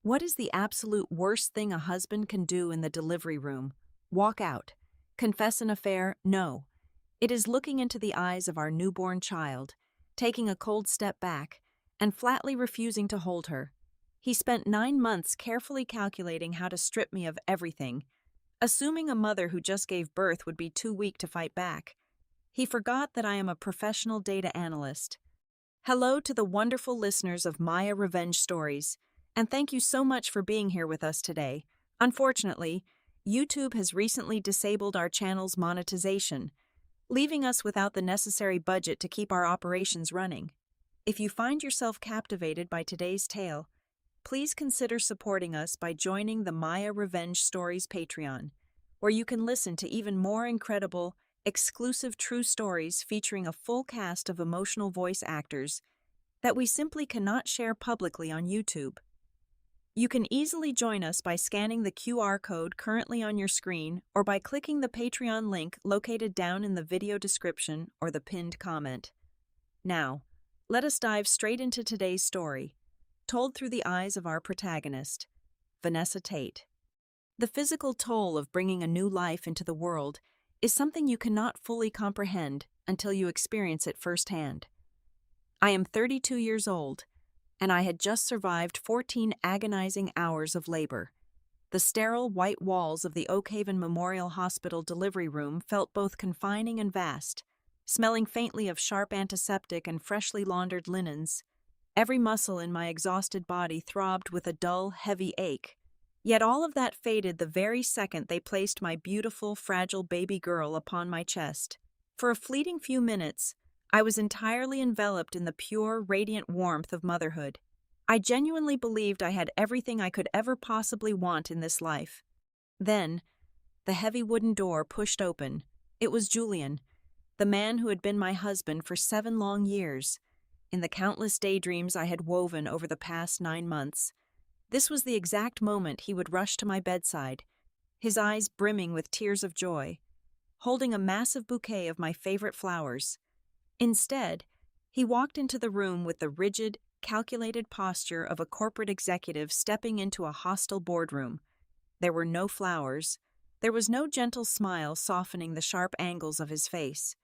What is the absolute worst thing a husband can do in the delivery room? Walk out. Confess an affair? No. It is looking into the eyes of our newborn child, taking a cold step back, and flatly refusing to hold her. He spent 9 months carefully calculating how to strip me of everything, assuming a mother who just gave birth would be too weak to fight back. He forgot that I am a professional data analyst. Hello to the wonderful listeners of Maya Revenge Stories, and thank you so much for being here with us today. Unfortunately, YouTube has recently disabled our channel's monetization, leaving us without the necessary budget to keep our operations running. If you find yourself captivated by today's tale, please consider supporting us by joining the Maya Revenge Stories Patreon, where you can listen to even more incredible, exclusive true stories featuring a full cast of emotional voice actors that we simply cannot share publicly on YouTube. You can easily join us by scanning the QR code currently on your screen or by clicking the Patreon link located down in the video description or the pinned comment. Now, let us dive straight into today's story, told through the eyes of our protagonist, Vanessa Tate. The physical toll of bringing a new life into the world is something you cannot fully comprehend until you experience it firsthand. I am 32 years old, and I had just survived 14 agonizing hours of labor. The sterile white walls of the Oak Haven Memorial Hospital delivery room felt both confining and vast, smelling faintly of sharp antiseptic and freshly laundered linens. Every muscle in my exhausted body throbbed with a dull, heavy ache. Yet all of that faded the very second they placed my beautiful, fragile baby girl upon my chest. For a fleeting few minutes, I was entirely enveloped in the pure, radiant warmth of motherhood. I genuinely believed I had everything I could ever possibly want in this life. Then, the heavy wooden door pushed open. It was Julian, the man who had been my husband for 7 long years. In the countless daydreams I had woven over the past 9 months, this was the exact moment he would rush to my bedside, his eyes brimming with tears of joy, holding a massive bouquet of my favorite flowers. Instead, he walked into the room with the rigid, calculated posture of a corporate executive stepping into a hostile boardroom. There were no flowers. There was no gentle smile softening the sharp angles of his face.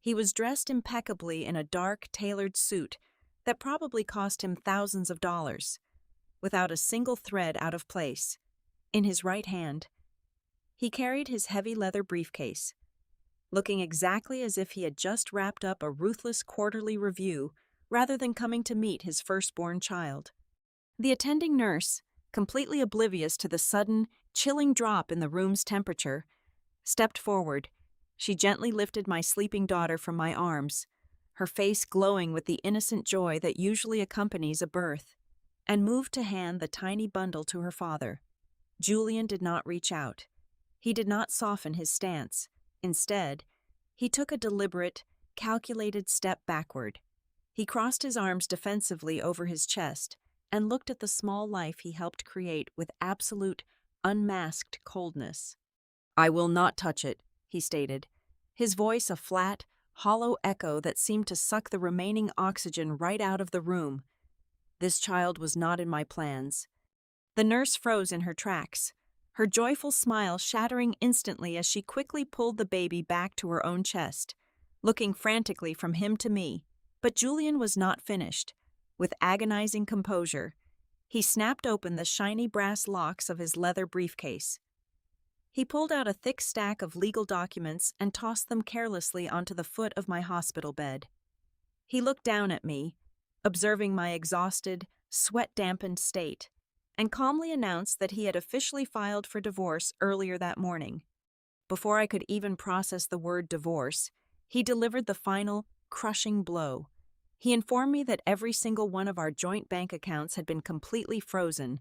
He was dressed impeccably in a dark, tailored suit that probably cost him thousands of dollars, without a single thread out of place. In his right hand, he carried his heavy leather briefcase, looking exactly as if he had just wrapped up a ruthless quarterly review rather than coming to meet his firstborn child. The attending nurse, completely oblivious to the sudden, chilling drop in the room's temperature, stepped forward. She gently lifted my sleeping daughter from my arms, her face glowing with the innocent joy that usually accompanies a birth, and moved to hand the tiny bundle to her father. Julian did not reach out. He did not soften his stance. Instead, he took a deliberate, calculated step backward. He crossed his arms defensively over his chest and looked at the small life he helped create with absolute, unmasked coldness. "I will not touch it," he stated, his voice a flat, hollow echo that seemed to suck the remaining oxygen right out of the room. This child was not in my plans. The nurse froze in her tracks, her joyful smile shattering instantly as she quickly pulled the baby back to her own chest, looking frantically from him to me. But Julian was not finished. With agonizing composure, he snapped open the shiny brass locks of his leather briefcase. He pulled out a thick stack of legal documents and tossed them carelessly onto the foot of my hospital bed. He looked down at me, observing my exhausted, sweat-dampened state, and calmly announced that he had officially filed for divorce earlier that morning. Before I could even process the word divorce, he delivered the final, crushing blow. He informed me that every single one of our joint bank accounts had been completely frozen.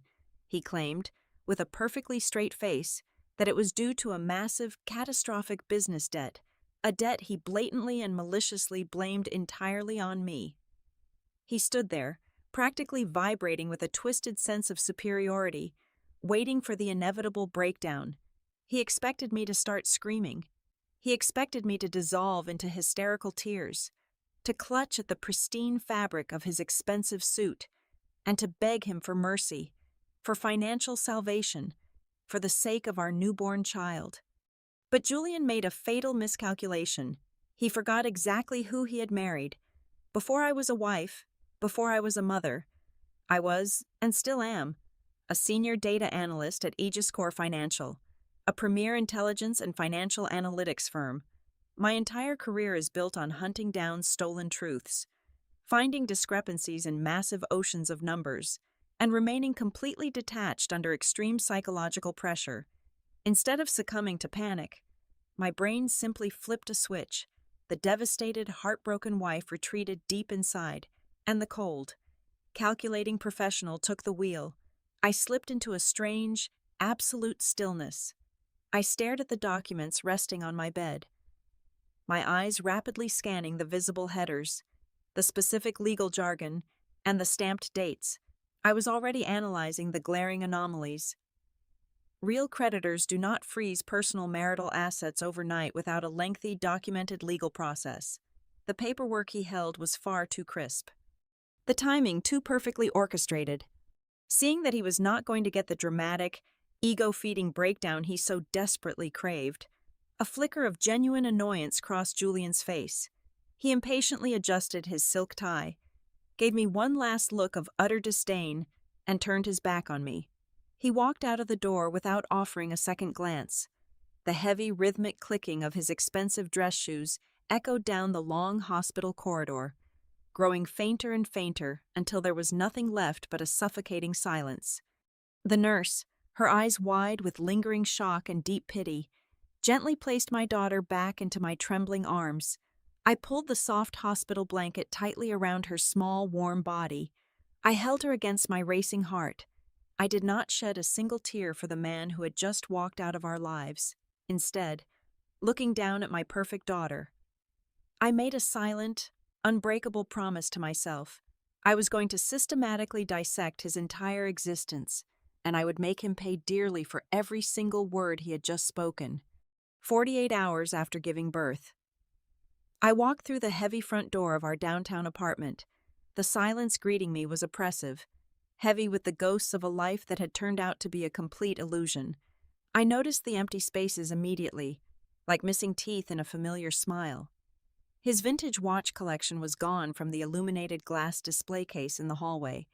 He claimed, with a perfectly straight face, that it was due to a massive, catastrophic business debt, a debt he blatantly and maliciously blamed entirely on me. He stood there, practically vibrating with a twisted sense of superiority, waiting for the inevitable breakdown. He expected me to start screaming. He expected me to dissolve into hysterical tears, to clutch at the pristine fabric of his expensive suit, and to beg him for mercy, for financial salvation, for the sake of our newborn child. But Julian made a fatal miscalculation. He forgot exactly who he had married. Before I was a wife, before I was a mother, I was, and still am, a senior data analyst at Aegis Core Financial, a premier intelligence and financial analytics firm. My entire career is built on hunting down stolen truths, finding discrepancies in massive oceans of numbers, and remaining completely detached under extreme psychological pressure. Instead of succumbing to panic, my brain simply flipped a switch. The devastated, heartbroken wife retreated deep inside, and the cold, calculating professional took the wheel. I slipped into a strange, absolute stillness. I stared at the documents resting on my bed, my eyes rapidly scanning the visible headers, the specific legal jargon, and the stamped dates. I was already analyzing the glaring anomalies. Real creditors do not freeze personal marital assets overnight without a lengthy, documented legal process. The paperwork he held was far too crisp. The timing too perfectly orchestrated. Seeing that he was not going to get the dramatic, ego-feeding breakdown he so desperately craved, a flicker of genuine annoyance crossed Julian's face. He impatiently adjusted his silk tie, gave me one last look of utter disdain, and turned his back on me. He walked out of the door without offering a second glance. The heavy, rhythmic clicking of his expensive dress shoes echoed down the long hospital corridor, growing fainter and fainter until there was nothing left but a suffocating silence. The nurse, her eyes wide with lingering shock and deep pity, gently placed my daughter back into my trembling arms. I pulled the soft hospital blanket tightly around her small, warm body. I held her against my racing heart. I did not shed a single tear for the man who had just walked out of our lives. Instead, looking down at my perfect daughter, I made a silent, unbreakable promise to myself. I was going to systematically dissect his entire existence, and I would make him pay dearly for every single word he had just spoken. 48 hours after giving birth. I walked through the heavy front door of our downtown apartment. The silence greeting me was oppressive, heavy with the ghosts of a life that had turned out to be a complete illusion. I noticed the empty spaces immediately, like missing teeth in a familiar smile. His vintage watch collection was gone from the illuminated glass display case in the hallway.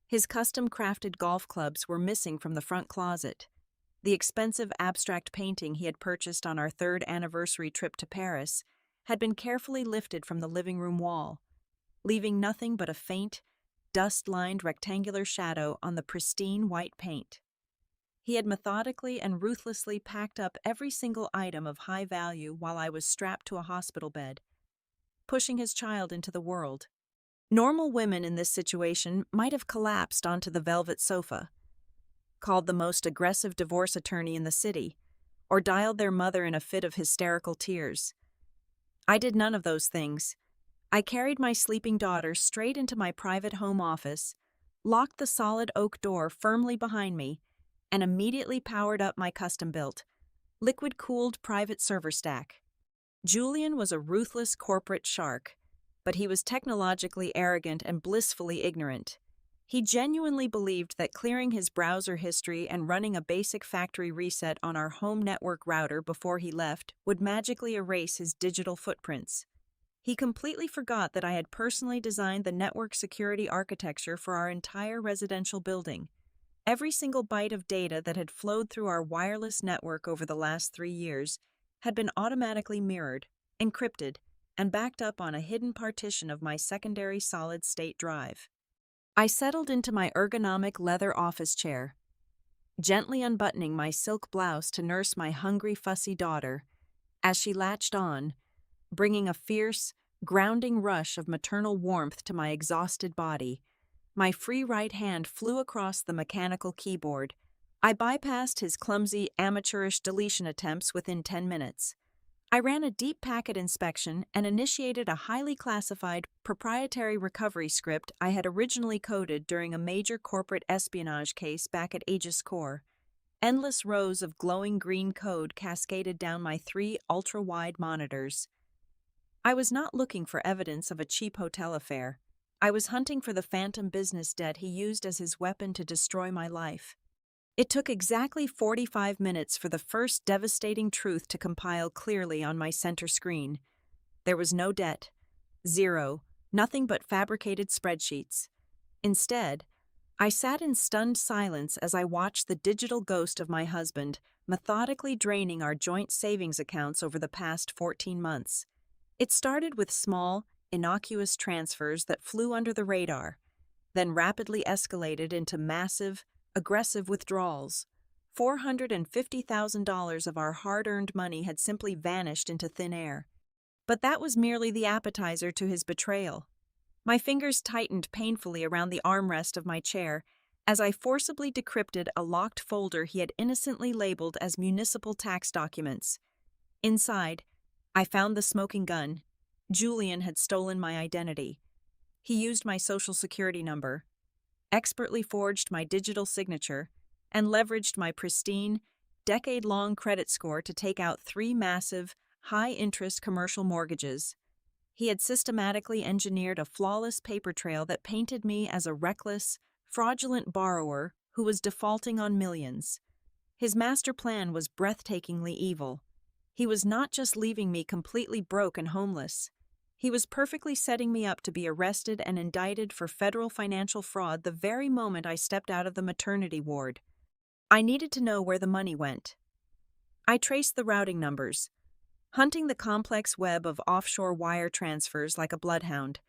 His custom-crafted golf clubs were missing from the front closet. The expensive abstract painting he had purchased on our 3rd anniversary trip to Paris had been carefully lifted from the living room wall, leaving nothing but a faint, dust-lined rectangular shadow on the pristine white paint. He had methodically and ruthlessly packed up every single item of high value while I was strapped to a hospital bed, pushing his child into the world. Normal women in this situation might have collapsed onto the velvet sofa, called the most aggressive divorce attorney in the city, or dialed their mother in a fit of hysterical tears. I did none of those things. I carried my sleeping daughter straight into my private home office, locked the solid oak door firmly behind me, and immediately powered up my custom-built, liquid-cooled private server stack. Julian was a ruthless corporate shark, but he was technologically arrogant and blissfully ignorant. He genuinely believed that clearing his browser history and running a basic factory reset on our home network router before he left would magically erase his digital footprints. He completely forgot that I had personally designed the network security architecture for our entire residential building. Every single byte of data that had flowed through our wireless network over the last 3 years had been automatically mirrored, encrypted, and backed up on a hidden partition of my secondary solid-state drive. I settled into my ergonomic leather office chair, gently unbuttoning my silk blouse to nurse my hungry, fussy daughter, as she latched on, bringing a fierce, grounding rush of maternal warmth to my exhausted body. My free right hand flew across the mechanical keyboard. I bypassed his clumsy, amateurish deletion attempts within 10 minutes. I ran a deep packet inspection and initiated a highly classified, proprietary recovery script I had originally coded during a major corporate espionage case back at Aegis Core. Endless rows of glowing green code cascaded down my 3 ultra-wide monitors. I was not looking for evidence of a cheap hotel affair. I was hunting for the phantom business debt he used as his weapon to destroy my life. It took exactly 45 minutes for the first devastating truth to compile clearly on my center screen. There was no debt. Zero. Nothing but fabricated spreadsheets. Instead, I sat in stunned silence as I watched the digital ghost of my husband methodically draining our joint savings accounts over the past 14 months. It started with small, innocuous transfers that flew under the radar, then rapidly escalated into massive, aggressive withdrawals. $450,000 of our hard-earned money had simply vanished into thin air. But that was merely the appetizer to his betrayal. My fingers tightened painfully around the armrest of my chair as I forcibly decrypted a locked folder he had innocently labeled as municipal tax documents. Inside, I found the smoking gun. Julian had stolen my identity. He used my social security number, expertly forged my digital signature, and leveraged my pristine, decade-long credit score to take out 3 massive, high-interest commercial mortgages. He had systematically engineered a flawless paper trail that painted me as a reckless, fraudulent borrower who was defaulting on millions. His master plan was breathtakingly evil. He was not just leaving me completely broke and homeless. He was perfectly setting me up to be arrested and indicted for federal financial fraud the very moment I stepped out of the maternity ward. I needed to know where the money went. I traced the routing numbers, hunting the complex web of offshore wire transfers like a bloodhound.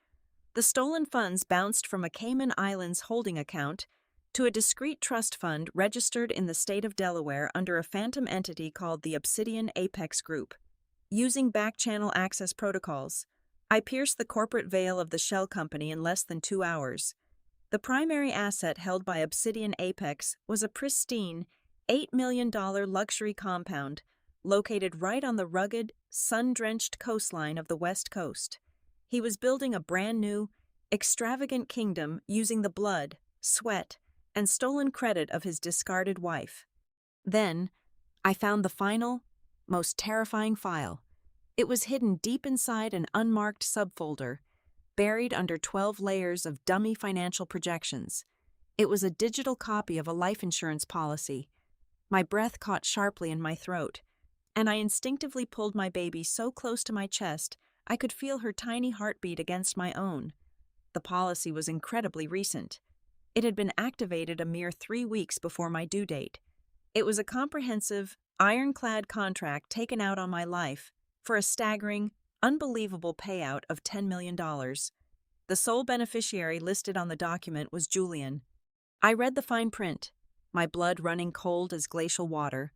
The stolen funds bounced from a Cayman Islands holding account to a discreet trust fund registered in the state of Delaware under a phantom entity called the Obsidian Apex Group. Using back-channel access protocols, I pierced the corporate veil of the shell company in less than 2 hours. The primary asset held by Obsidian Apex was a pristine, $8 million luxury compound located right on the rugged, sun-drenched coastline of the West Coast. He was building a brand-new, extravagant kingdom using the blood, sweat, and stolen credit of his discarded wife. Then, I found the final, most terrifying file. It was hidden deep inside an unmarked subfolder, buried under 12 layers of dummy financial projections. It was a digital copy of a life insurance policy. My breath caught sharply in my throat, and I instinctively pulled my baby so close to my chest I could feel her tiny heartbeat against my own. The policy was incredibly recent. It had been activated a mere 3 weeks before my due date. It was a comprehensive, ironclad contract taken out on my life for a staggering, unbelievable payout of $10 million. The sole beneficiary listed on the document was Julian. I read the fine print, my blood running cold as glacial water.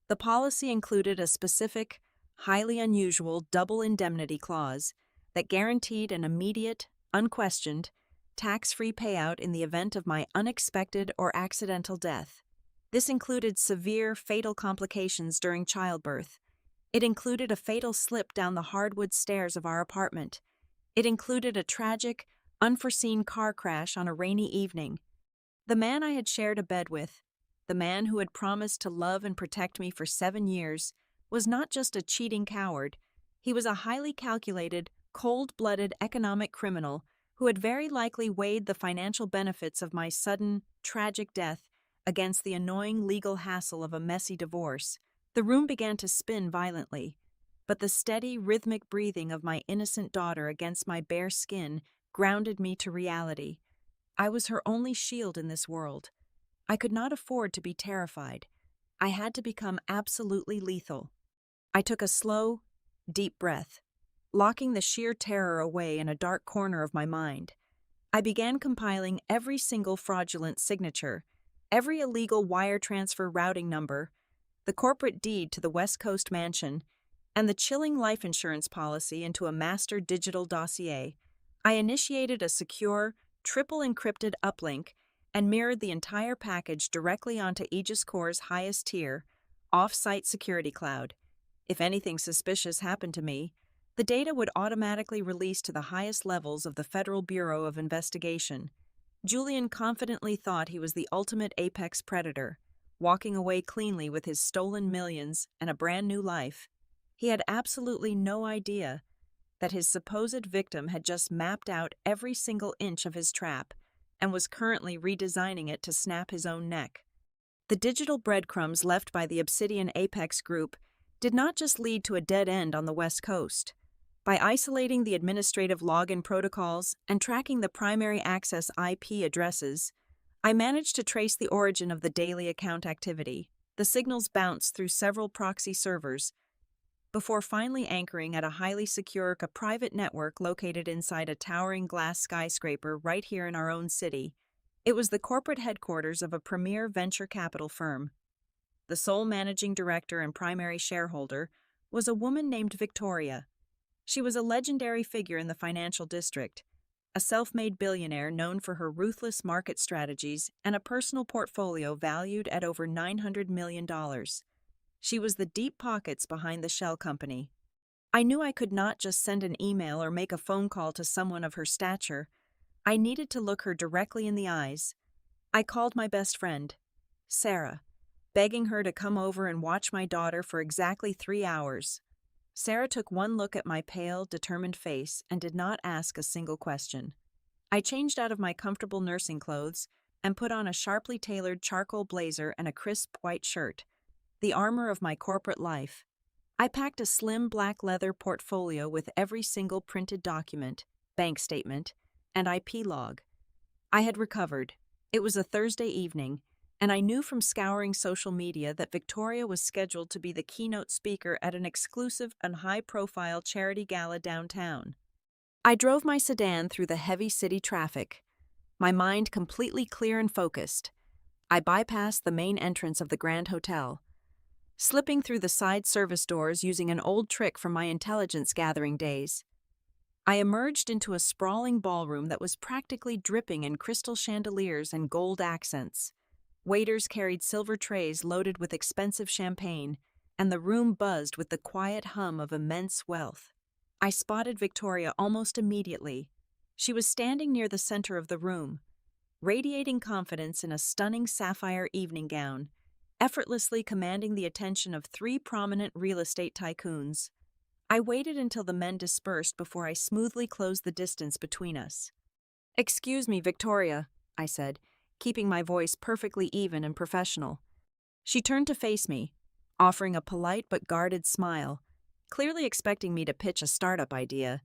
The policy included a specific, highly unusual double indemnity clause that guaranteed an immediate, unquestioned, tax-free payout in the event of my unexpected or accidental death. This included severe, fatal complications during childbirth. It included a fatal slip down the hardwood stairs of our apartment. It included a tragic, unforeseen car crash on a rainy evening. The man I had shared a bed with, the man who had promised to love and protect me for 7 years, was not just a cheating coward. He was a highly calculated, cold-blooded economic criminal who had very likely weighed the financial benefits of my sudden, tragic death against the annoying legal hassle of a messy divorce. The room began to spin violently, but the steady, rhythmic breathing of my innocent daughter against my bare skin grounded me to reality. I was her only shield in this world. I could not afford to be terrified. I had to become absolutely lethal. I took a slow, deep breath, locking the sheer terror away in a dark corner of my mind. I began compiling every single fraudulent signature, every illegal wire transfer routing number, the corporate deed to the West Coast mansion, and the chilling life insurance policy into a master digital dossier. I initiated a secure, triple-encrypted uplink and mirrored the entire package directly onto Aegis Corps' highest tier, off-site security cloud. If anything suspicious happened to me, the data would automatically release to the highest levels of the Federal Bureau of Investigation. Julian confidently thought he was the ultimate apex predator, walking away cleanly with his stolen millions and a brand new life. He had absolutely no idea that his supposed victim had just mapped out every single inch of his trap and was currently redesigning it to snap his own neck. The digital breadcrumbs left by the Obsidian Apex Group did not just lead to a dead end on the West Coast. By isolating the administrative login protocols and tracking the primary access IP addresses, I managed to trace the origin of the daily account activity. The signals bounced through several proxy servers before finally anchoring at a highly secure private network located inside a towering glass skyscraper right here in our own city. It was the corporate headquarters of a premier venture capital firm. The sole managing director and primary shareholder was a woman named Victoria. She was a legendary figure in the financial district, a self-made billionaire known for her ruthless market strategies and a personal portfolio valued at over $900 million. She was the deep pockets behind the shell company. I knew I could not just send an email or make a phone call to someone of her stature. I needed to look her directly in the eyes. I called my best friend, Sarah, begging her to come over and watch my daughter for exactly 3 hours. Sarah took one look at my pale, determined face and did not ask a single question. I changed out of my comfortable nursing clothes and put on a sharply tailored charcoal blazer and a crisp white shirt, the armor of my corporate life. I packed a slim black leather portfolio with every single printed document, bank statement, and IP log. I had recovered. It was a Thursday evening, and I knew from scouring social media that Victoria was scheduled to be the keynote speaker at an exclusive and high-profile charity gala downtown. I drove my sedan through the heavy city traffic, my mind completely clear and focused. I bypassed the main entrance of the Grand Hotel, slipping through the side service doors using an old trick from my intelligence gathering days. I emerged into a sprawling ballroom that was practically dripping in crystal chandeliers and gold accents. Waiters carried silver trays loaded with expensive champagne, and the room buzzed with the quiet hum of immense wealth. I spotted Victoria almost immediately. She was standing near the center of the room, radiating confidence in a stunning sapphire evening gown, effortlessly commanding the attention of 3 prominent real estate tycoons. I waited until the men dispersed before I smoothly closed the distance between us. "Excuse me, Victoria," I said, keeping my voice perfectly even and professional. She turned to face me, offering a polite but guarded smile, clearly expecting me to pitch a startup idea.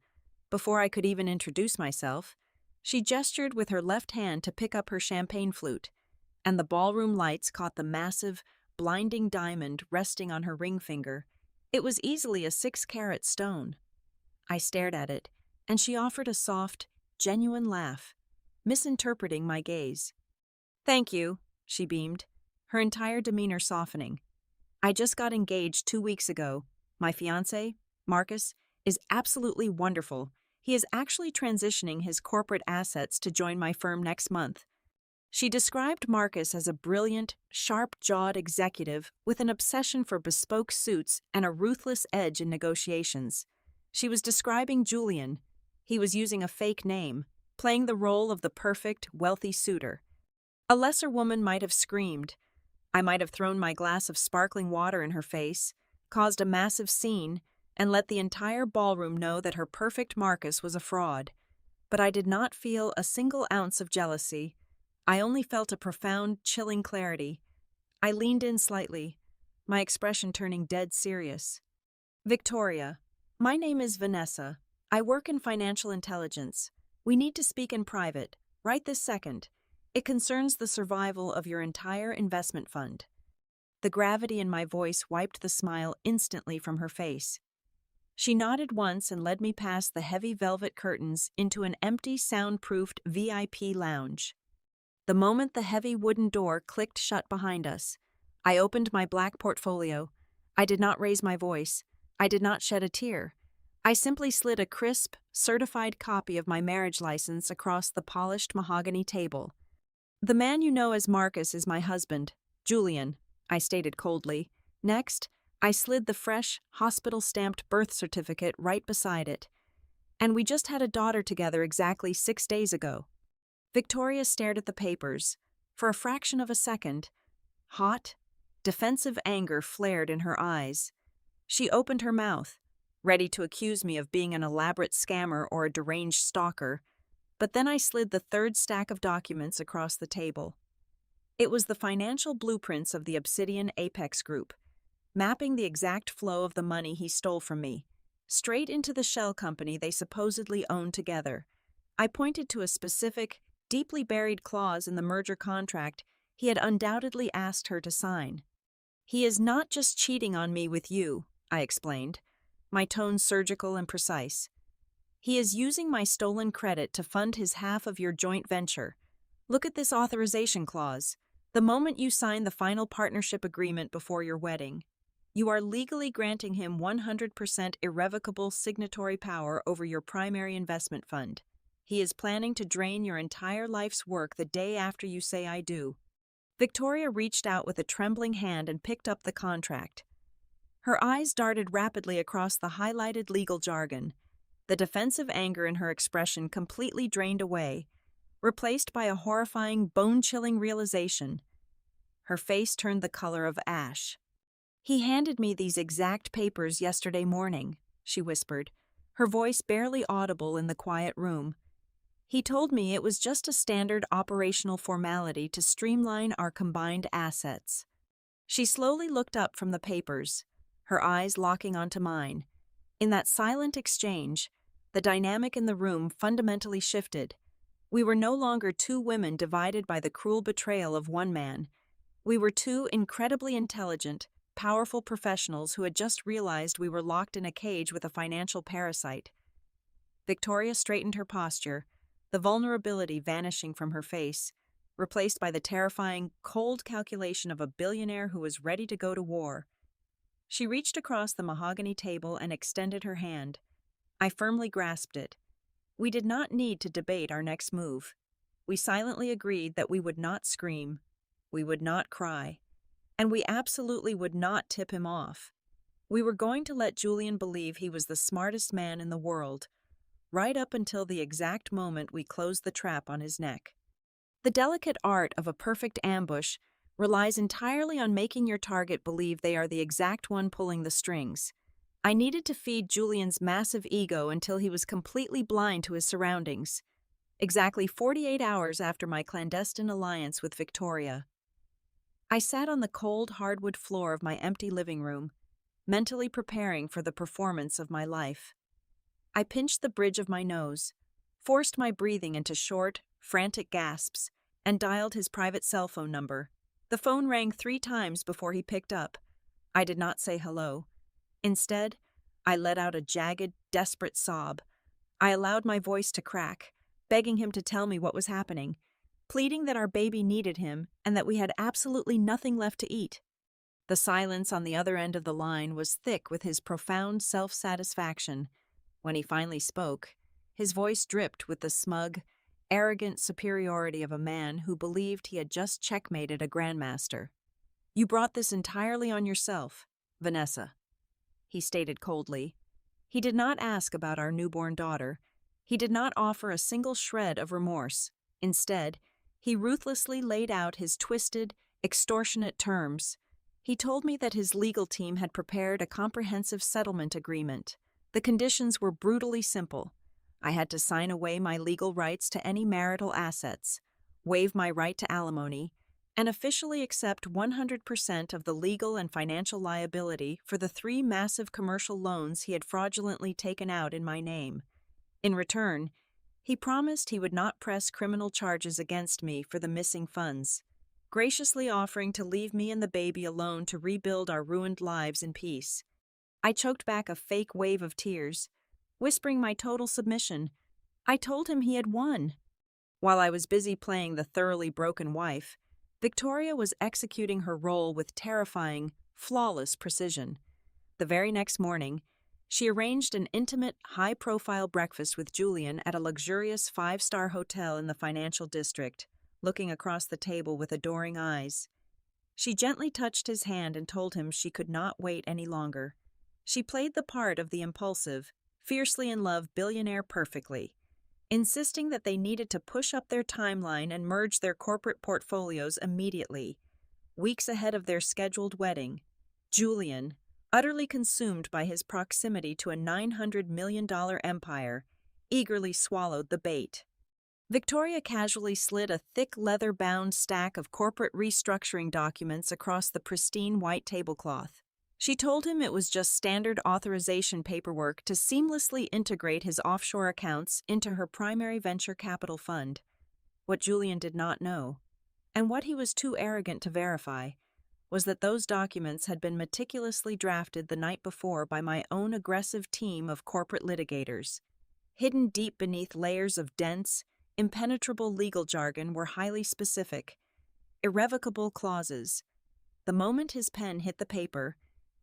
Before I could even introduce myself, she gestured with her left hand to pick up her champagne flute, and the ballroom lights caught the massive, blinding diamond resting on her ring finger. It was easily a 6-carat stone. I stared at it, and she offered a soft, genuine laugh, misinterpreting my gaze. "Thank you," she beamed, her entire demeanor softening. "I just got engaged 2 weeks ago. My fiancé, Marcus, is absolutely wonderful. He is actually transitioning his corporate assets to join my firm next month." She described Marcus as a brilliant, sharp-jawed executive with an obsession for bespoke suits and a ruthless edge in negotiations. She was describing Julian. He was using a fake name, playing the role of the perfect, wealthy suitor. A lesser woman might have screamed. I might have thrown my glass of sparkling water in her face, caused a massive scene, and let the entire ballroom know that her perfect Marcus was a fraud. But I did not feel a single ounce of jealousy. I only felt a profound, chilling clarity. I leaned in slightly, my expression turning dead serious. "Victoria, my name is Vanessa. I work in financial intelligence. We need to speak in private, right this second. It concerns the survival of your entire investment fund." The gravity in my voice wiped the smile instantly from her face. She nodded once and led me past the heavy velvet curtains into an empty, soundproofed VIP lounge. The moment the heavy wooden door clicked shut behind us, I opened my black portfolio. I did not raise my voice. I did not shed a tear. I simply slid a crisp, certified copy of my marriage license across the polished mahogany table. "The man you know as Marcus is my husband, Julian," I stated coldly. Next, I slid the fresh, hospital-stamped birth certificate right beside it. "And we just had a daughter together exactly 6 days ago." Victoria stared at the papers. For a fraction of a second, hot, defensive anger flared in her eyes. She opened her mouth, ready to accuse me of being an elaborate scammer or a deranged stalker, but then I slid the third stack of documents across the table. It was the financial blueprints of the Obsidian Apex Group, mapping the exact flow of the money he stole from me, straight into the shell company they supposedly owned together. I pointed to a specific, deeply buried clause in the merger contract he had undoubtedly asked her to sign. "He is not just cheating on me with you," I explained, my tone surgical and precise. "He is using my stolen credit to fund his half of your joint venture. Look at this authorization clause. The moment you sign the final partnership agreement before your wedding, you are legally granting him 100% irrevocable signatory power over your primary investment fund. He is planning to drain your entire life's work the day after you say I do." Victoria reached out with a trembling hand and picked up the contract. Her eyes darted rapidly across the highlighted legal jargon. The defensive anger in her expression completely drained away, replaced by a horrifying, bone-chilling realization. Her face turned the color of ash. "He handed me these exact papers yesterday morning," she whispered, her voice barely audible in the quiet room. "He told me it was just a standard operational formality to streamline our combined assets." She slowly looked up from the papers, her eyes locking onto mine. In that silent exchange, the dynamic in the room fundamentally shifted. We were no longer two women divided by the cruel betrayal of one man. We were two incredibly intelligent, powerful professionals who had just realized we were locked in a cage with a financial parasite. Victoria straightened her posture, the vulnerability vanishing from her face, replaced by the terrifying, cold calculation of a billionaire who was ready to go to war. She reached across the mahogany table and extended her hand. I firmly grasped it. We did not need to debate our next move. We silently agreed that we would not scream, we would not cry, and we absolutely would not tip him off. We were going to let Julian believe he was the smartest man in the world, right up until the exact moment we closed the trap on his neck. The delicate art of a perfect ambush relies entirely on making your target believe they are the exact one pulling the strings. I needed to feed Julian's massive ego until he was completely blind to his surroundings. Exactly 48 hours after my clandestine alliance with Victoria, I sat on the cold hardwood floor of my empty living room, mentally preparing for the performance of my life. I pinched the bridge of my nose, forced my breathing into short, frantic gasps, and dialed his private cell phone number. The phone rang 3 times before he picked up. I did not say hello. Instead, I let out a jagged, desperate sob. I allowed my voice to crack, begging him to tell me what was happening, pleading that our baby needed him and that we had absolutely nothing left to eat. The silence on the other end of the line was thick with his profound self-satisfaction. When he finally spoke, his voice dripped with the smug, arrogant superiority of a man who believed he had just checkmated a grandmaster. "You brought this entirely on yourself, Vanessa," he stated coldly. He did not ask about our newborn daughter. He did not offer a single shred of remorse. Instead, he ruthlessly laid out his twisted, extortionate terms. He told me that his legal team had prepared a comprehensive settlement agreement. The conditions were brutally simple. I had to sign away my legal rights to any marital assets, waive my right to alimony, and officially accept 100% of the legal and financial liability for the 3 massive commercial loans he had fraudulently taken out in my name. In return, he promised he would not press criminal charges against me for the missing funds, graciously offering to leave me and the baby alone to rebuild our ruined lives in peace. I choked back a fake wave of tears, whispering my total submission. I told him he had won. While I was busy playing the thoroughly broken wife, Victoria was executing her role with terrifying, flawless precision. The very next morning, she arranged an intimate, high-profile breakfast with Julian at a luxurious 5-star hotel in the financial district, looking across the table with adoring eyes. She gently touched his hand and told him she could not wait any longer. She played the part of the impulsive, fiercely in love billionaire perfectly, insisting that they needed to push up their timeline and merge their corporate portfolios immediately. Weeks ahead of their scheduled wedding, Julian, utterly consumed by his proximity to a $900 million empire, eagerly swallowed the bait. Victoria casually slid a thick leather-bound stack of corporate restructuring documents across the pristine white tablecloth. She told him it was just standard authorization paperwork to seamlessly integrate his offshore accounts into her primary venture capital fund. What Julian did not know, and what he was too arrogant to verify, was that those documents had been meticulously drafted the night before by my own aggressive team of corporate litigators. Hidden deep beneath layers of dense, impenetrable legal jargon were highly specific, irrevocable clauses. The moment his pen hit the paper,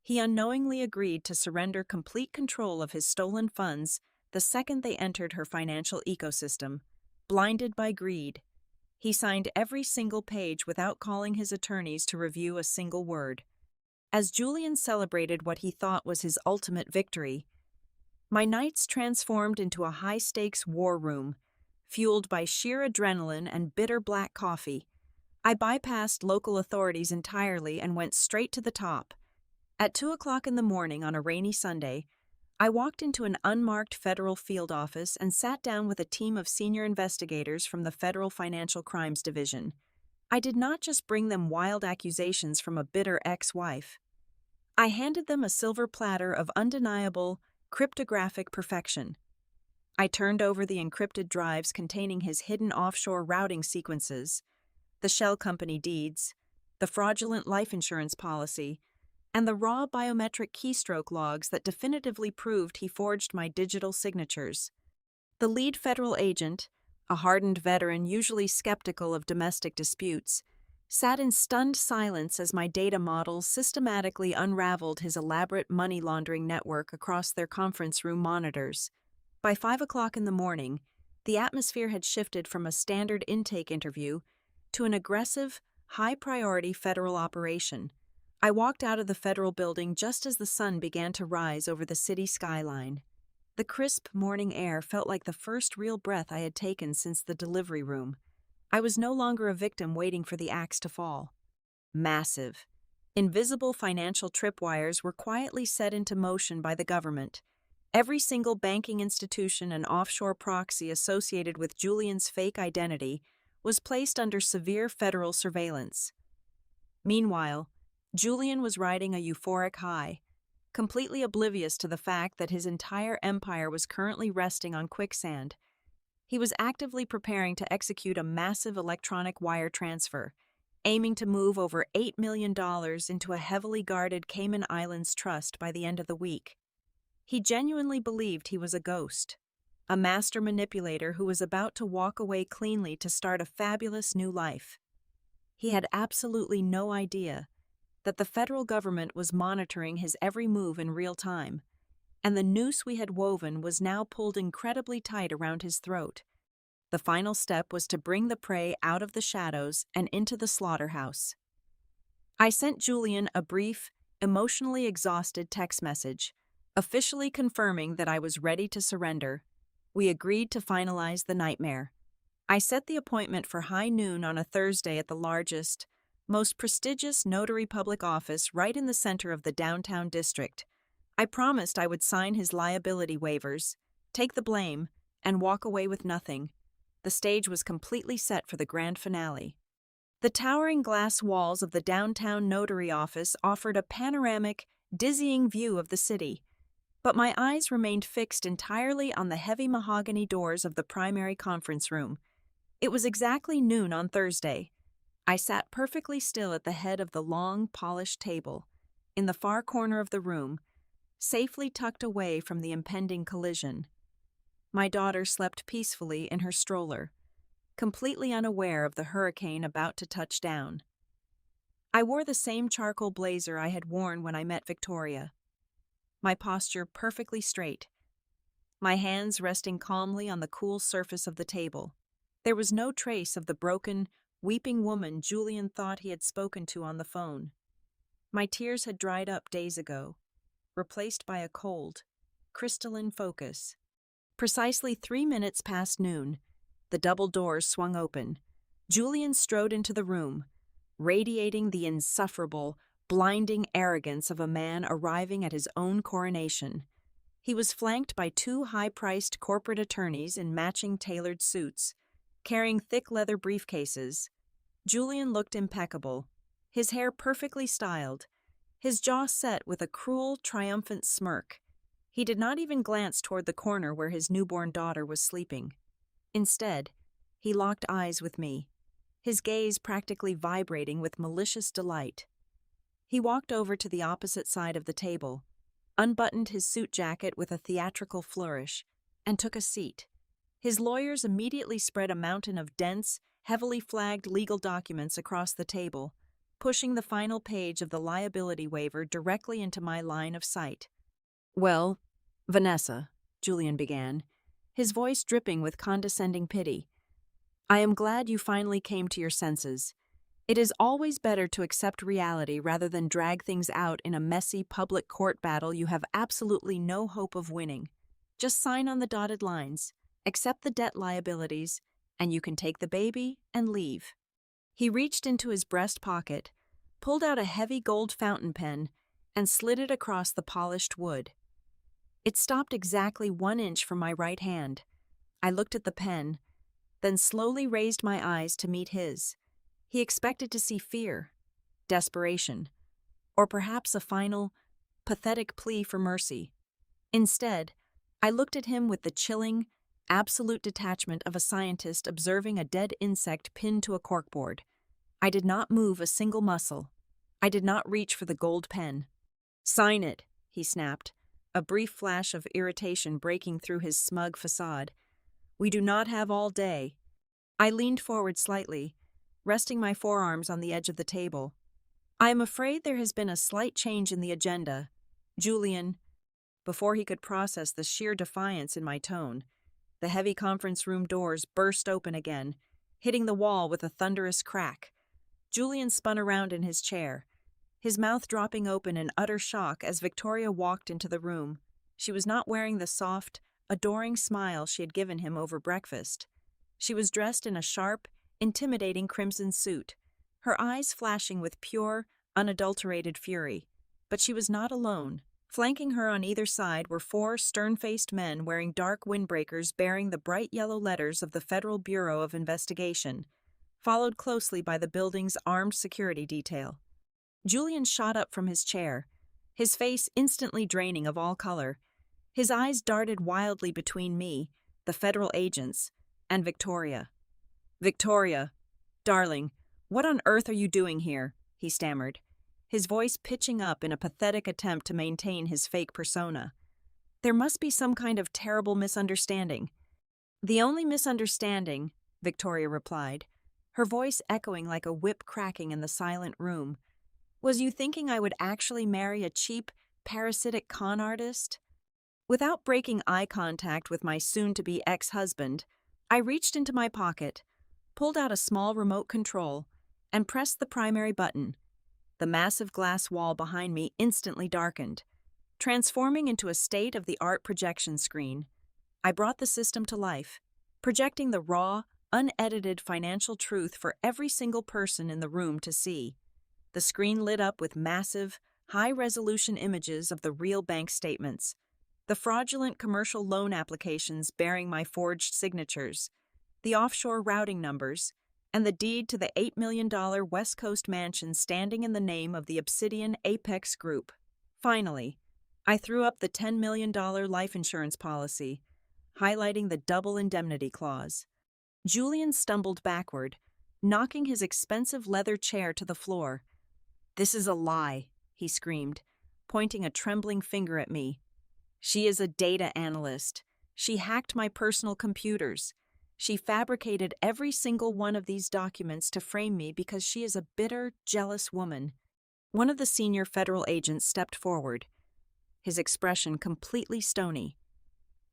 he unknowingly agreed to surrender complete control of his stolen funds the second they entered her financial ecosystem. Blinded by greed, he signed every single page without calling his attorneys to review a single word. As Julian celebrated what he thought was his ultimate victory, my nights transformed into a high-stakes war room, fueled by sheer adrenaline and bitter black coffee. I bypassed local authorities entirely and went straight to the top. At 2 o'clock in the morning on a rainy Sunday, I walked into an unmarked federal field office and sat down with a team of senior investigators from the Federal Financial Crimes Division. I did not just bring them wild accusations from a bitter ex-wife. I handed them a silver platter of undeniable, cryptographic perfection. I turned over the encrypted drives containing his hidden offshore routing sequences, the shell company deeds, the fraudulent life insurance policy, and the raw biometric keystroke logs that definitively proved he forged my digital signatures. The lead federal agent, a hardened veteran usually skeptical of domestic disputes, sat in stunned silence as my data models systematically unraveled his elaborate money laundering network across their conference room monitors. By 5 o'clock in the morning, the atmosphere had shifted from a standard intake interview to an aggressive, high-priority federal operation. I walked out of the federal building just as the sun began to rise over the city skyline. The crisp morning air felt like the first real breath I had taken since the delivery room. I was no longer a victim waiting for the axe to fall. Massive, invisible financial tripwires were quietly set into motion by the government. Every single banking institution and offshore proxy associated with Julian's fake identity was placed under severe federal surveillance. Meanwhile, Julian was riding a euphoric high, completely oblivious to the fact that his entire empire was currently resting on quicksand. He was actively preparing to execute a massive electronic wire transfer, aiming to move over $8 million into a heavily guarded Cayman Islands trust by the end of the week. He genuinely believed he was a ghost, a master manipulator who was about to walk away cleanly to start a fabulous new life. He had absolutely no idea that the federal government was monitoring his every move in real time, and the noose we had woven was now pulled incredibly tight around his throat. The final step was to bring the prey out of the shadows and into the slaughterhouse. I sent Julian a brief, emotionally exhausted text message, officially confirming that I was ready to surrender. We agreed to finalize the nightmare. I set the appointment for high noon on a Thursday at the largest, most prestigious notary public office right in the center of the downtown district. I promised I would sign his liability waivers, take the blame, and walk away with nothing. The stage was completely set for the grand finale. The towering glass walls of the downtown notary office offered a panoramic, dizzying view of the city, but my eyes remained fixed entirely on the heavy mahogany doors of the primary conference room. It was exactly noon on Thursday. I sat perfectly still at the head of the long, polished table, in the far corner of the room, safely tucked away from the impending collision. My daughter slept peacefully in her stroller, completely unaware of the hurricane about to touch down. I wore the same charcoal blazer I had worn when I met Victoria, my posture perfectly straight, my hands resting calmly on the cool surface of the table. There was no trace of the broken, weeping woman Julian thought he had spoken to on the phone. My tears had dried up days ago, replaced by a cold, crystalline focus. Precisely 3 minutes past noon, the double doors swung open. Julian strode into the room, radiating the insufferable, blinding arrogance of a man arriving at his own coronation. He was flanked by two high-priced corporate attorneys in matching tailored suits, carrying thick leather briefcases. Julian looked impeccable, his hair perfectly styled, his jaw set with a cruel, triumphant smirk. He did not even glance toward the corner where his newborn daughter was sleeping. Instead, he locked eyes with me, his gaze practically vibrating with malicious delight. He walked over to the opposite side of the table, unbuttoned his suit jacket with a theatrical flourish, and took a seat. His lawyers immediately spread a mountain of dense, heavily flagged legal documents across the table, pushing the final page of the liability waiver directly into my line of sight. "Well, Vanessa," Julian began, his voice dripping with condescending pity, "I am glad you finally came to your senses. It is always better to accept reality rather than drag things out in a messy public court battle you have absolutely no hope of winning. Just sign on the dotted lines, accept the debt liabilities, and you can take the baby and leave." He reached into his breast pocket, pulled out a heavy gold fountain pen, and slid it across the polished wood. It stopped exactly 1 inch from my right hand. I looked at the pen, then slowly raised my eyes to meet his. He expected to see fear, desperation, or perhaps a final, pathetic plea for mercy. Instead, I looked at him with the chilling, absolute detachment of a scientist observing a dead insect pinned to a corkboard. I did not move a single muscle. I did not reach for the gold pen. "Sign it," he snapped, a brief flash of irritation breaking through his smug facade. "We do not have all day." I leaned forward slightly, resting my forearms on the edge of the table. "I am afraid there has been a slight change in the agenda, Julian." Before he could process the sheer defiance in my tone, the heavy conference room doors burst open again, hitting the wall with a thunderous crack. Julian spun around in his chair, his mouth dropping open in utter shock as Victoria walked into the room. She was not wearing the soft, adoring smile she had given him over breakfast. She was dressed in a sharp, intimidating crimson suit, her eyes flashing with pure, unadulterated fury. But she was not alone. Flanking her on either side were 4 stern-faced men wearing dark windbreakers bearing the bright yellow letters of the Federal Bureau of Investigation, followed closely by the building's armed security detail. Julian shot up from his chair, his face instantly draining of all color. His eyes darted wildly between me, the federal agents, and Victoria. "Victoria, darling, what on earth are you doing here?" he stammered, his voice pitching up in a pathetic attempt to maintain his fake persona. "There must be some kind of terrible misunderstanding." "The only misunderstanding," Victoria replied, her voice echoing like a whip cracking in the silent room, "was you thinking I would actually marry a cheap, parasitic con artist?" Without breaking eye contact with my soon-to-be ex-husband, I reached into my pocket, pulled out a small remote control, and pressed the primary button. The massive glass wall behind me instantly darkened, transforming into a state-of-the-art projection screen. I brought the system to life, projecting the raw, unedited financial truth for every single person in the room to see. The screen lit up with massive, high-resolution images of the real bank statements, the fraudulent commercial loan applications bearing my forged signatures, the offshore routing numbers, and the deed to the $8 million West Coast mansion standing in the name of the Obsidian Apex Group. Finally, I threw up the $10 million life insurance policy, highlighting the double indemnity clause. Julian stumbled backward, knocking his expensive leather chair to the floor. "This is a lie," he screamed, pointing a trembling finger at me. "She is a data analyst. She hacked my personal computers. She fabricated every single one of these documents to frame me because she is a bitter, jealous woman." One of the senior federal agents stepped forward, his expression completely stony.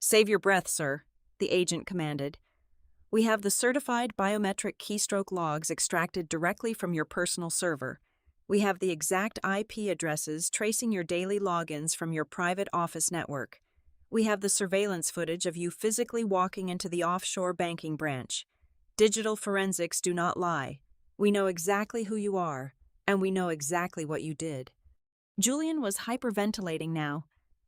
"Save your breath, sir," the agent commanded. "We have the certified biometric keystroke logs extracted directly from your personal server. We have the exact IP addresses tracing your daily logins from your private office network. We have the surveillance footage of you physically walking into the offshore banking branch. Digital forensics do not lie. We know exactly who you are. And we know exactly what you did. Julian was hyperventilating now,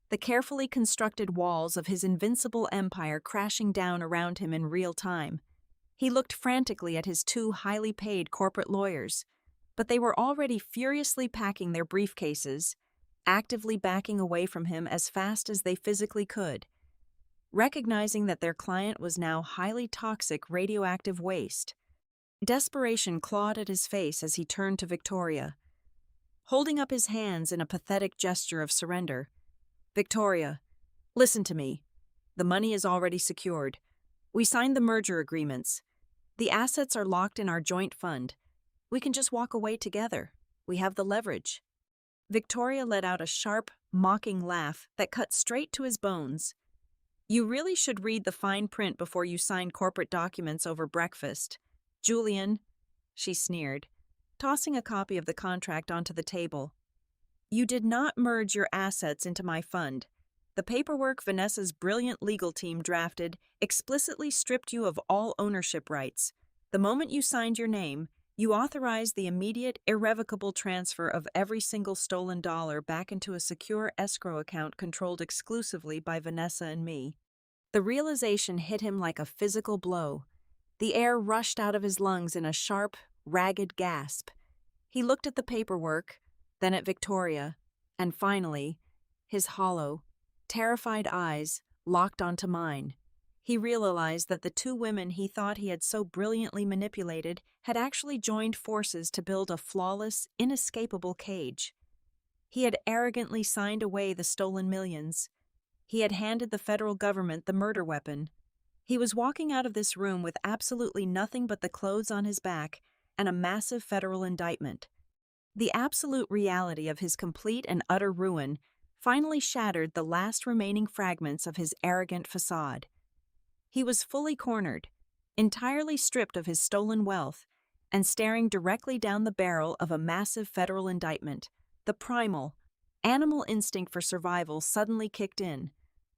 the carefully constructed walls of his invincible empire crashing down around him in real time. He looked frantically at his two highly paid corporate lawyers, but they were already furiously packing their briefcases, actively backing away from him as fast as they physically could. Recognizing that their client was now highly toxic radioactive waste, desperation clawed at his face as he turned to Victoria. Holding up his hands in a pathetic gesture of surrender, "Victoria, listen to me. The money is already secured. We signed the merger agreements. The assets are locked in our joint fund. We can just walk away together. We have the leverage." Victoria let out a sharp, mocking laugh that cut straight to his bones. "You really should read the fine print before you sign corporate documents over breakfast. Julian," she sneered, tossing a copy of the contract onto the table. "You did not merge your assets into my fund. The paperwork Vanessa's brilliant legal team drafted explicitly stripped you of all ownership rights. The moment you signed your name, you authorized the immediate, irrevocable transfer of every single stolen dollar back into a secure escrow account controlled exclusively by Vanessa and me." The realization hit him like a physical blow. The air rushed out of his lungs in a sharp, ragged gasp. He looked at the paperwork, then at Victoria, and finally, his hollow, terrified eyes locked onto mine. He realized that the two women he thought he had so brilliantly manipulated had actually joined forces to build a flawless, inescapable cage. He had arrogantly signed away the stolen millions. He had handed the federal government the murder weapon. He was walking out of this room with absolutely nothing but the clothes on his back and a massive federal indictment. The absolute reality of his complete and utter ruin finally shattered the last remaining fragments of his arrogant facade. He was fully cornered, entirely stripped of his stolen wealth, and staring directly down the barrel of a massive federal indictment. The primal, animal instinct for survival suddenly kicked in.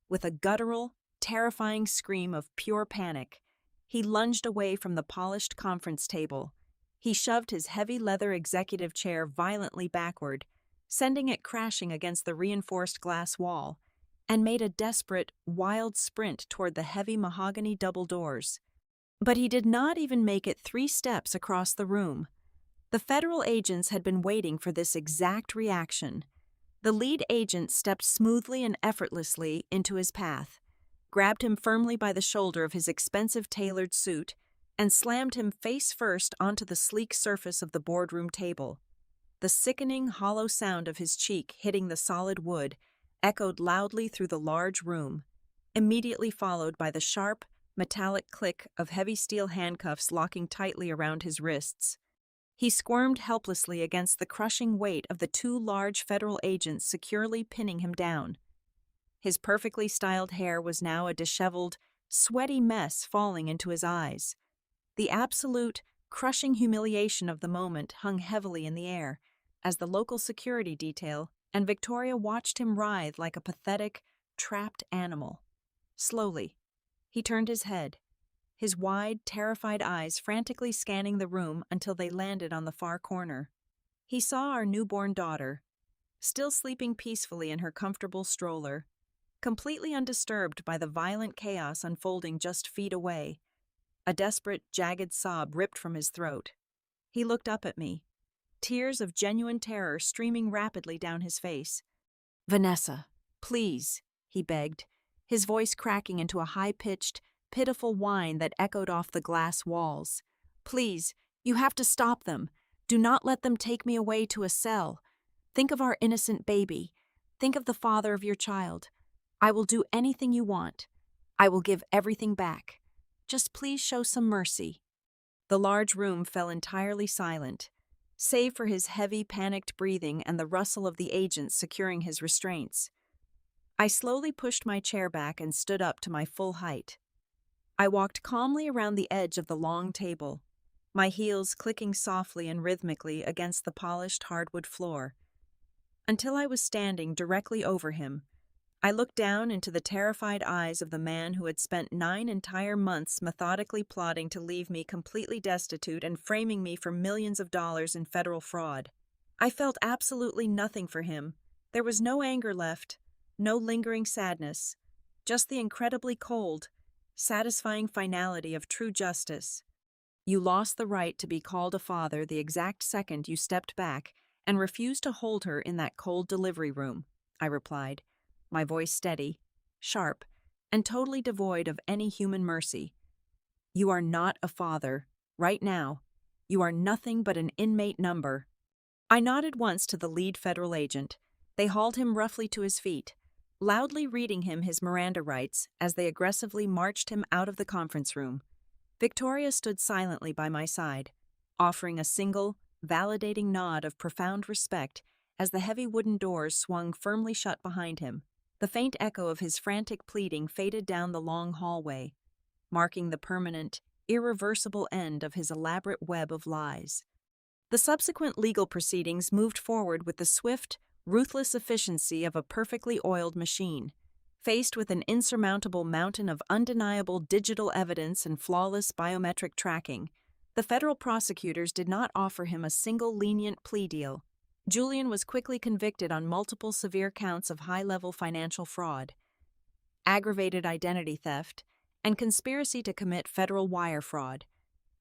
With a guttural, terrifying scream of pure panic, he lunged away from the polished conference table. He shoved his heavy leather executive chair violently backward, sending it crashing against the reinforced glass wall, and made a desperate, wild sprint toward the heavy mahogany double doors. But he did not even make it 3 steps across the room. The federal agents had been waiting for this exact reaction. The lead agent stepped smoothly and effortlessly into his path, grabbed him firmly by the shoulder of his expensive tailored suit, and slammed him face first onto the sleek surface of the boardroom table. The sickening, hollow sound of his cheek hitting the solid wood echoed loudly through the large room, immediately followed by the sharp, metallic click of heavy steel handcuffs locking tightly around his wrists. He squirmed helplessly against the crushing weight of the 2 large federal agents securely pinning him down. His perfectly styled hair was now a disheveled, sweaty mess falling into his eyes. The absolute, crushing humiliation of the moment hung heavily in the air as the local security detail and Victoria watched him writhe like a pathetic, trapped animal. Slowly, he turned his head, his wide, terrified eyes frantically scanning the room until they landed on the far corner. He saw our newborn daughter, still sleeping peacefully in her comfortable stroller, completely undisturbed by the violent chaos unfolding just feet away. A desperate, jagged sob ripped from his throat. He looked up at me, tears of genuine terror streaming rapidly down his face. "Vanessa, please," he begged, his voice cracking into a high-pitched, pitiful whine that echoed off the glass walls. "Please, you have to stop them. Do not let them take me away to a cell. Think of our innocent baby. Think of the father of your child. I will do anything you want. I will give everything back. Just please show some mercy." The large room fell entirely silent, save for his heavy, panicked breathing and the rustle of the agents securing his restraints. I slowly pushed my chair back and stood up to my full height. I walked calmly around the edge of the long table, my heels clicking softly and rhythmically against the polished hardwood floor. Until I was standing directly over him, I looked down into the terrified eyes of the man who had spent 9 entire months methodically plotting to leave me completely destitute and framing me for millions of dollars in federal fraud. I felt absolutely nothing for him. There was no anger left, no lingering sadness, just the incredibly cold, satisfying finality of true justice. You lost the right to be called a father the exact second you stepped back and refused to hold her in that cold delivery room, I replied, my voice steady, sharp, and totally devoid of any human mercy. You are not a father. Right now, you are nothing but an inmate number. I nodded once to the lead federal agent. They hauled him roughly to his feet, loudly reading him his Miranda rights as they aggressively marched him out of the conference room. Victoria stood silently by my side, offering a single, validating nod of profound respect as the heavy wooden doors swung firmly shut behind him. The faint echo of his frantic pleading faded down the long hallway, marking the permanent, irreversible end of his elaborate web of lies. The subsequent legal proceedings moved forward with the swift, ruthless efficiency of a perfectly oiled machine. Faced with an insurmountable mountain of undeniable digital evidence and flawless biometric tracking, the federal prosecutors did not offer him a single lenient plea deal. Julian was quickly convicted on multiple severe counts of high-level financial fraud, aggravated identity theft, and conspiracy to commit federal wire fraud.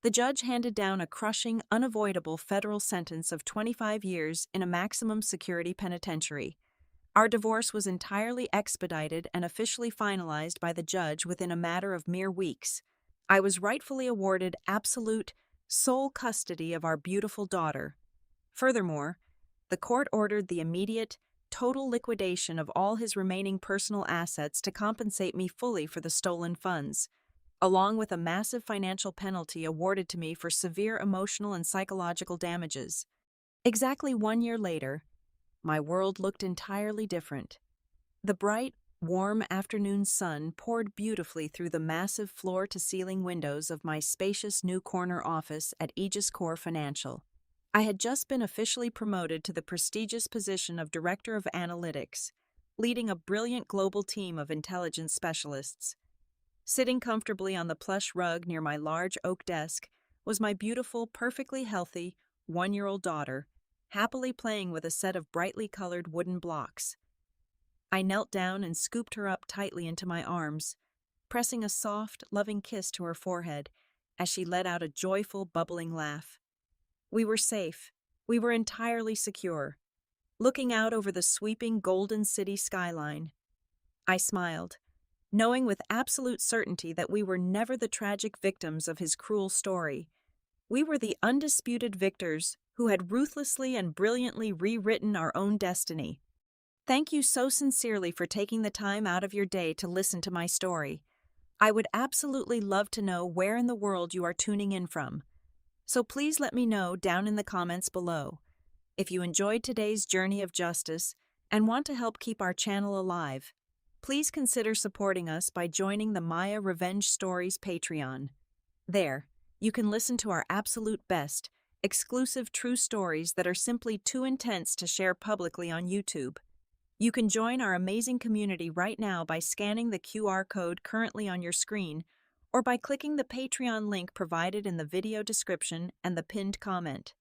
The judge handed down a crushing, unavoidable federal sentence of 25 years in a maximum security penitentiary. Our divorce was entirely expedited and officially finalized by the judge within a matter of mere weeks. I was rightfully awarded absolute, sole custody of our beautiful daughter. Furthermore, the court ordered the immediate, total liquidation of all his remaining personal assets to compensate me fully for the stolen funds, along with a massive financial penalty awarded to me for severe emotional and psychological damages. Exactly 1 year later, my world looked entirely different. The bright, warm afternoon sun poured beautifully through the massive floor-to-ceiling windows of my spacious new corner office at Aegis Core Financial. I had just been officially promoted to the prestigious position of Director of Analytics, leading a brilliant global team of intelligence specialists. Sitting comfortably on the plush rug near my large oak desk was my beautiful, perfectly healthy, 1-year-old daughter, happily playing with a set of brightly colored wooden blocks. I knelt down and scooped her up tightly into my arms, pressing a soft, loving kiss to her forehead as she let out a joyful, bubbling laugh. We were safe. We were entirely secure, looking out over the sweeping Golden City skyline. I smiled, knowing with absolute certainty that we were never the tragic victims of his cruel story. We were the undisputed victors who had ruthlessly and brilliantly rewritten our own destiny. Thank you so sincerely for taking the time out of your day to listen to my story. I would absolutely love to know where in the world you are tuning in from. So please let me know down in the comments below. If you enjoyed today's journey of justice and want to help keep our channel alive, please consider supporting us by joining the Maya Revenge Stories Patreon. There, you can listen to our absolute best, exclusive true stories that are simply too intense to share publicly on YouTube. You can join our amazing community right now by scanning the QR code currently on your screen or by clicking the Patreon link provided in the video description and the pinned comment.